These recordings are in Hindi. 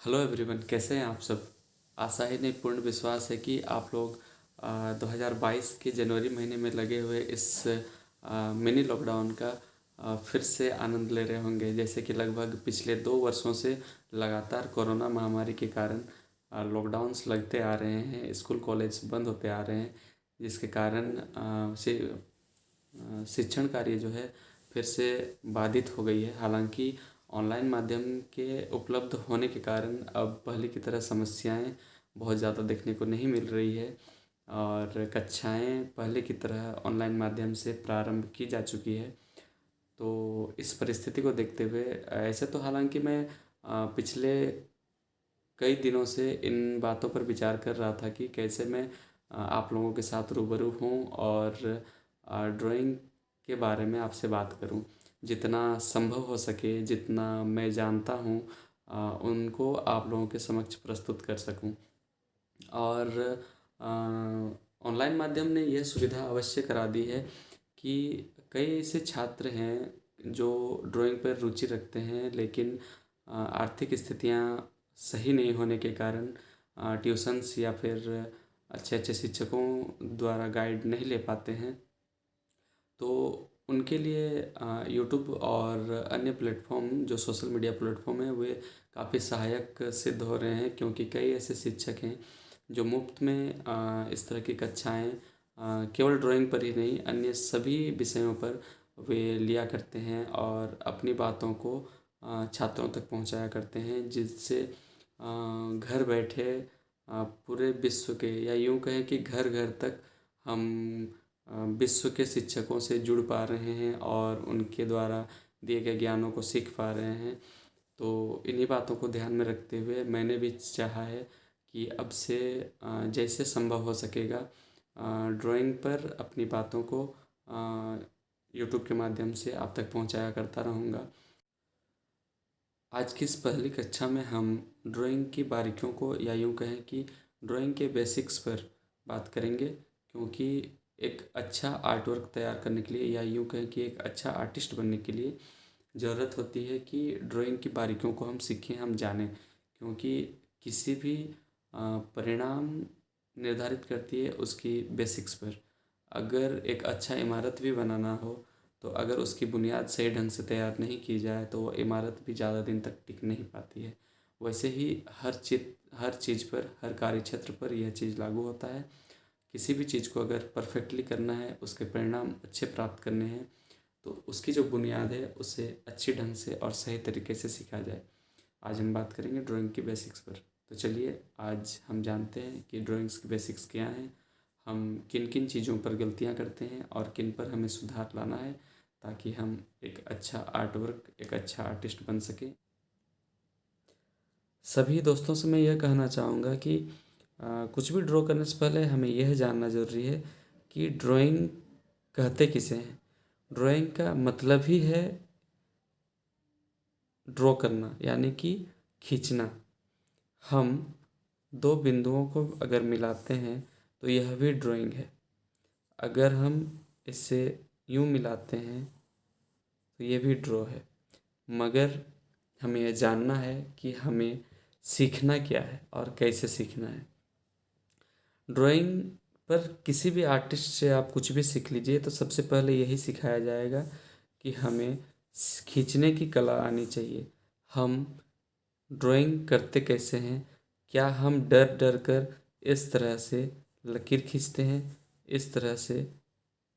हेलो एवरीवन, कैसे हैं आप सब। आशा ही नहीं पूर्ण विश्वास है कि आप लोग 2022 के जनवरी महीने में लगे हुए इस मिनी लॉकडाउन का फिर से आनंद ले रहे होंगे। जैसे कि लगभग पिछले 2 वर्षों से लगातार कोरोना महामारी के कारण लॉकडाउन्स लगते आ रहे हैं, स्कूल कॉलेज बंद होते आ रहे हैं, जिसके कारण शिक्षण कार्य जो है फिर से बाधित हो गई है। हालांकि ऑनलाइन माध्यम के उपलब्ध होने के कारण अब पहले की तरह समस्याएं बहुत ज़्यादा देखने को नहीं मिल रही है और कक्षाएं पहले की तरह ऑनलाइन माध्यम से प्रारंभ की जा चुकी है। तो इस परिस्थिति को देखते हुए ऐसे तो हालांकि मैं पिछले कई दिनों से इन बातों पर विचार कर रहा था कि कैसे मैं आप लोगों के साथ रूबरू हूँ और ड्राइंग के बारे में आपसे बात करूँ। जितना संभव हो सके, जितना मैं जानता हूँ, उनको आप लोगों के समक्ष प्रस्तुत कर सकूँ। और ऑनलाइन माध्यम ने यह सुविधा अवश्य करा दी है कि कई ऐसे छात्र हैं जो ड्राइंग पर रुचि रखते हैं, लेकिन आर्थिक स्थितियां सही नहीं होने के कारण ट्यूशन्स या फिर अच्छे अच्छे शिक्षकों द्वारा गाइड नहीं ले पाते हैं। तो उनके लिए यूट्यूब और अन्य प्लेटफॉर्म जो सोशल मीडिया प्लेटफॉर्म है वे काफ़ी सहायक सिद्ध हो रहे हैं, क्योंकि कई ऐसे शिक्षक हैं जो मुफ्त में इस तरह की कक्षाएं केवल ड्राइंग पर ही नहीं, अन्य सभी विषयों पर वे लिया करते हैं और अपनी बातों को छात्रों तक पहुंचाया करते हैं, जिससे घर बैठे पूरे विश्व के, या यूं कहें कि घर घर तक हम विश्व के शिक्षकों से जुड़ पा रहे हैं और उनके द्वारा दिए गए ज्ञानों को सीख पा रहे हैं। तो इन्हीं बातों को ध्यान में रखते हुए मैंने भी चाहा है कि अब से जैसे संभव हो सकेगा ड्राइंग पर अपनी बातों को यूट्यूब के माध्यम से आप तक पहुंचाया करता रहूँगा। आज की इस पहली कक्षा में हम ड्राइंग की बारीकियों को, या यूँ कहें कि ड्राइंग के बेसिक्स पर बात करेंगे, क्योंकि एक अच्छा आर्ट वर्क तैयार करने के लिए, या यूँ कहें कि एक अच्छा आर्टिस्ट बनने के लिए ज़रूरत होती है कि ड्राइंग की बारीकियों को हम सीखें, हम जानें। क्योंकि किसी भी परिणाम निर्धारित करती है उसकी बेसिक्स पर। अगर एक अच्छा इमारत भी बनाना हो, तो अगर उसकी बुनियाद सही ढंग से तैयार नहीं की जाए तो वो इमारत भी ज़्यादा दिन तक टिक नहीं पाती है। वैसे ही हर चीज़ पर, हर कार्य क्षेत्र पर यह चीज़ लागू होता है। किसी भी चीज़ को अगर परफेक्टली करना है, उसके परिणाम अच्छे प्राप्त करने हैं, तो उसकी जो बुनियाद है उसे अच्छी ढंग से और सही तरीके से सीखा जाए। आज हम बात करेंगे ड्राइंग की बेसिक्स पर। तो चलिए आज हम जानते हैं कि ड्राइंग्स की बेसिक्स क्या हैं, हम किन किन चीज़ों पर गलतियां करते हैं और किन पर हमें सुधार लाना है, ताकि हम एक अच्छा आर्ट वर्क, एक अच्छा आर्टिस्ट बन सकें। सभी दोस्तों से मैं यह कहना चाहूँगा कि कुछ भी ड्रॉ करने से पहले हमें यह जानना ज़रूरी है कि ड्राइंग कहते किसे हैं। ड्राइंग का मतलब ही है ड्रॉ करना, यानी कि खींचना। हम दो बिंदुओं को अगर मिलाते हैं तो यह भी ड्राइंग है। अगर हम इसे यूं मिलाते हैं तो ये भी ड्रॉ है। मगर हमें यह जानना है कि हमें सीखना क्या है और कैसे सीखना है। ड्राइंग पर किसी भी आर्टिस्ट से आप कुछ भी सीख लीजिए तो सबसे पहले यही सिखाया जाएगा कि हमें खींचने की कला आनी चाहिए। हम ड्राइंग करते कैसे हैं, क्या हम डर डर कर इस तरह से लकीर खींचते हैं, इस तरह से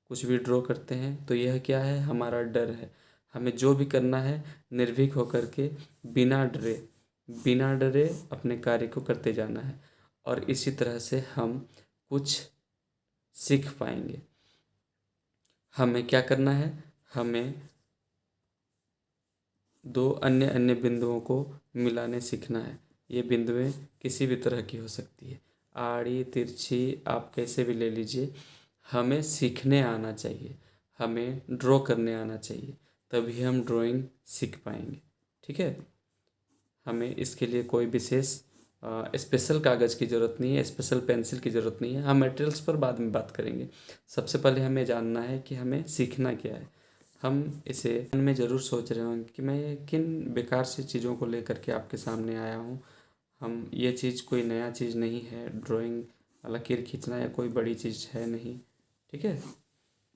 कुछ भी ड्रॉ करते हैं, तो यह क्या है, हमारा डर है। हमें जो भी करना है निर्भीक होकर के, बिना डरे अपने कार्य को करते जाना है, और इसी तरह से हम कुछ सीख पाएंगे। हमें क्या करना है, हमें दो अन्य अन्य बिंदुओं को मिलाने सीखना है। ये बिंदुएं किसी भी तरह की हो सकती है, आड़ी तिरछी आप कैसे भी ले लीजिए। हमें सीखने आना चाहिए, हमें ड्रॉ करने आना चाहिए, तभी हम ड्राइंग सीख पाएंगे। ठीक है। हमें इसके लिए कोई विशेष स्पेशल कागज़ की ज़रूरत नहीं है, स्पेशल पेंसिल की ज़रूरत नहीं है। हम मटेरियल्स पर बाद में बात करेंगे। सबसे पहले हमें जानना है कि हमें सीखना क्या है। हम इसे मन में ज़रूर सोच रहे होंगे कि मैं किन बेकार सी चीज़ों को लेकर के आपके सामने आया हूँ, हम ये चीज़ कोई नया चीज़ नहीं है, ड्राइंग लकीर खींचना या कोई बड़ी चीज़ है नहीं। ठीक है,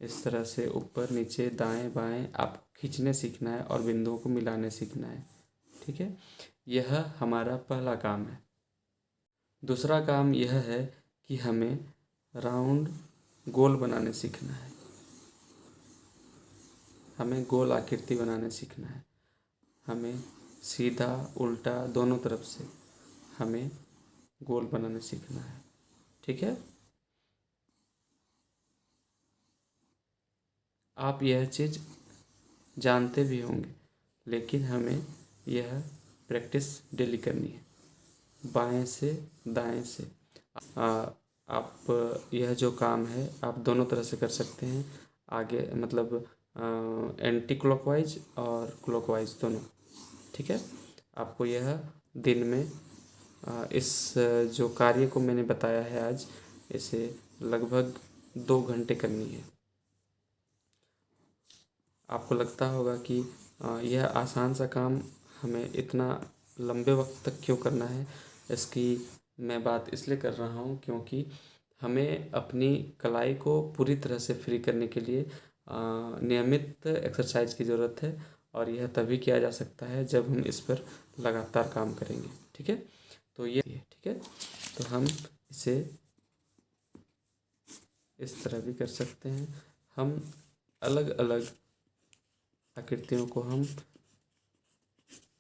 इस तरह से ऊपर नीचे दाएं बाएं आप खींचने सीखना है और बिंदुओं को मिलाने सीखना है। ठीक है, यह हमारा पहला काम है। दूसरा काम यह है कि हमें राउंड गोल बनाने सीखना है। हमें गोल आकृति बनाने सीखना है। हमें सीधा उल्टा दोनों तरफ से हमें गोल बनाने सीखना है। ठीक है, आप यह चीज़ जानते भी होंगे, लेकिन हमें यह प्रैक्टिस डेली करनी है। बाएं से दाएं से आप यह जो काम है आप दोनों तरह से कर सकते हैं। आगे मतलब एंटी क्लॉकवाइज और क्लॉकवाइज दोनों। ठीक है, आपको यह दिन में इस जो कार्य को मैंने बताया है आज, इसे लगभग 2 घंटे करनी है। आपको लगता होगा कि यह आसान सा काम हमें इतना लंबे वक्त तक क्यों करना है। इसकी मैं बात इसलिए कर रहा हूँ क्योंकि हमें अपनी कलाई को पूरी तरह से फ्री करने के लिए नियमित एक्सरसाइज की ज़रूरत है, और यह तभी किया जा सकता है जब हम इस पर लगातार काम करेंगे। ठीक है, तो ये ठीक है, तो हम इसे इस तरह भी कर सकते हैं। हम अलग अलग आकृतियों को हम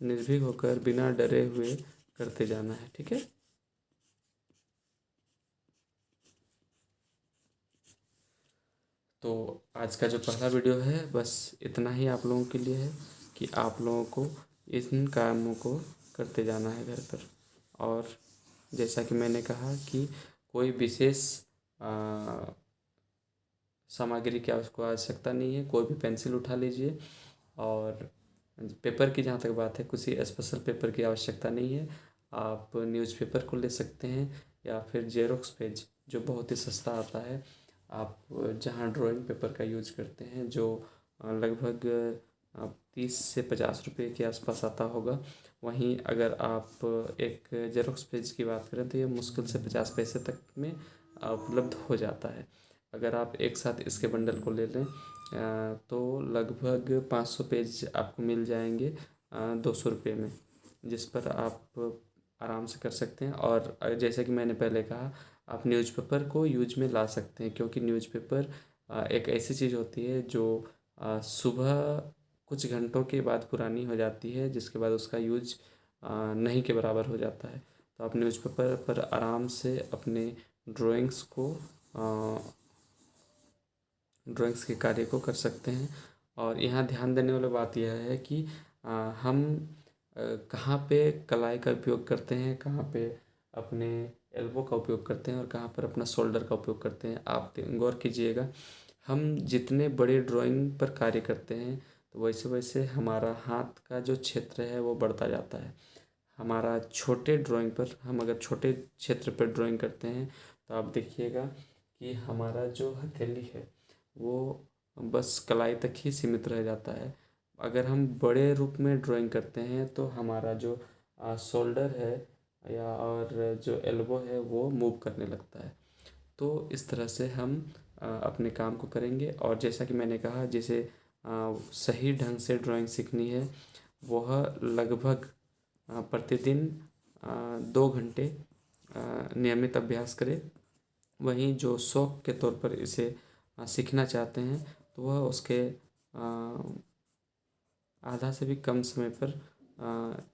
निर्भीक होकर बिना डरे हुए करते जाना है। ठीक है, तो आज का जो पहला वीडियो है बस इतना ही आप लोगों के लिए है कि आप लोगों को इन कामों को करते जाना है घर पर। और जैसा कि मैंने कहा कि कोई विशेष सामग्री की आपको आवश्यकता नहीं है। कोई भी पेंसिल उठा लीजिए, और पेपर की जहाँ तक बात है, किसी स्पेशल पेपर की आवश्यकता नहीं है। आप न्यूज़पेपर को ले सकते हैं या फिर जेरोक्स पेज जो बहुत ही सस्ता आता है। आप जहाँ ड्राइंग पेपर का यूज करते हैं जो लगभग 30 से 50 रुपये के आसपास आता होगा, वहीं अगर आप एक जेरोक्स पेज की बात करें तो ये मुश्किल से 50 पैसे तक में उपलब्ध हो जाता है। अगर आप एक साथ इसके बंडल को ले लें तो लगभग 500 पेज आपको मिल जाएंगे 200 रुपये में, जिस पर आप आराम से कर सकते हैं। और जैसे कि मैंने पहले कहा, आप न्यूज़पेपर को यूज में ला सकते हैं, क्योंकि न्यूज़पेपर एक ऐसी चीज़ होती है जो सुबह कुछ घंटों के बाद पुरानी हो जाती है, जिसके बाद उसका यूज नहीं के बराबर हो जाता है। तो आप न्यूज़पेपर पर आराम से अपने ड्राइंग्स को ड्राइंग्स के कार्य को कर सकते हैं। और यहाँ ध्यान देने वाली बात यह है कि हम कहाँ पे कलाई का उपयोग करते हैं, कहाँ पे अपने एल्बो का उपयोग करते हैं और कहाँ पर अपना शोल्डर का उपयोग करते हैं। आप गौर कीजिएगा, हम जितने बड़े ड्राइंग पर कार्य करते हैं तो वैसे वैसे हमारा हाथ का जो क्षेत्र है वो बढ़ता जाता है। हमारा छोटे ड्राइंग पर, हम अगर छोटे क्षेत्र पर ड्राइंग करते हैं तो आप देखिएगा कि हमारा जो हथेली है वो बस कलाई तक ही सीमित रह जाता है। अगर हम बड़े रूप में ड्राइंग करते हैं तो हमारा जो शोल्डर है या और जो एल्बो है वो मूव करने लगता है। तो इस तरह से हम अपने काम को करेंगे। और जैसा कि मैंने कहा, जिसे सही ढंग से ड्राइंग सीखनी है वह लगभग प्रतिदिन 2 घंटे नियमित अभ्यास करें। वहीं जो शौक़ के तौर पर इसे सीखना चाहते हैं तो वह उसके आधा से भी कम समय पर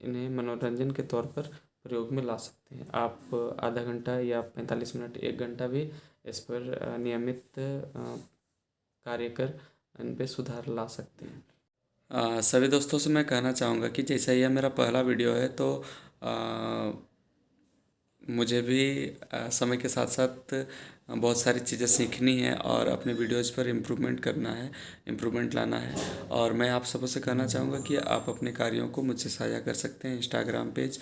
इन्हें मनोरंजन के तौर पर प्रयोग में ला सकते हैं। आप आधा घंटा या 45 मिनट 1 घंटा भी इस पर नियमित कार्य कर इन पे सुधार ला सकते हैं। सभी दोस्तों से मैं कहना चाहूँगा कि जैसा यह मेरा पहला वीडियो है तो मुझे भी समय के साथ साथ बहुत सारी चीज़ें सीखनी है और अपने वीडियोज़ पर इम्प्रूवमेंट करना है, इम्प्रूवमेंट लाना है। और मैं आप सबसे कहना चाहूँगा कि आप अपने कार्यों को मुझसे साझा कर सकते हैं Instagram page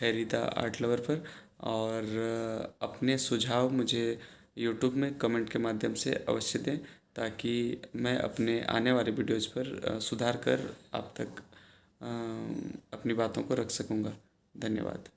Harry the art lover पर, और अपने सुझाव मुझे यूट्यूब में कमेंट के माध्यम से अवश्य दें, ताकि मैं अपने आने वाले वीडियोज़ पर सुधार कर आप तक अपनी बातों को रख सकूँगा। धन्यवाद।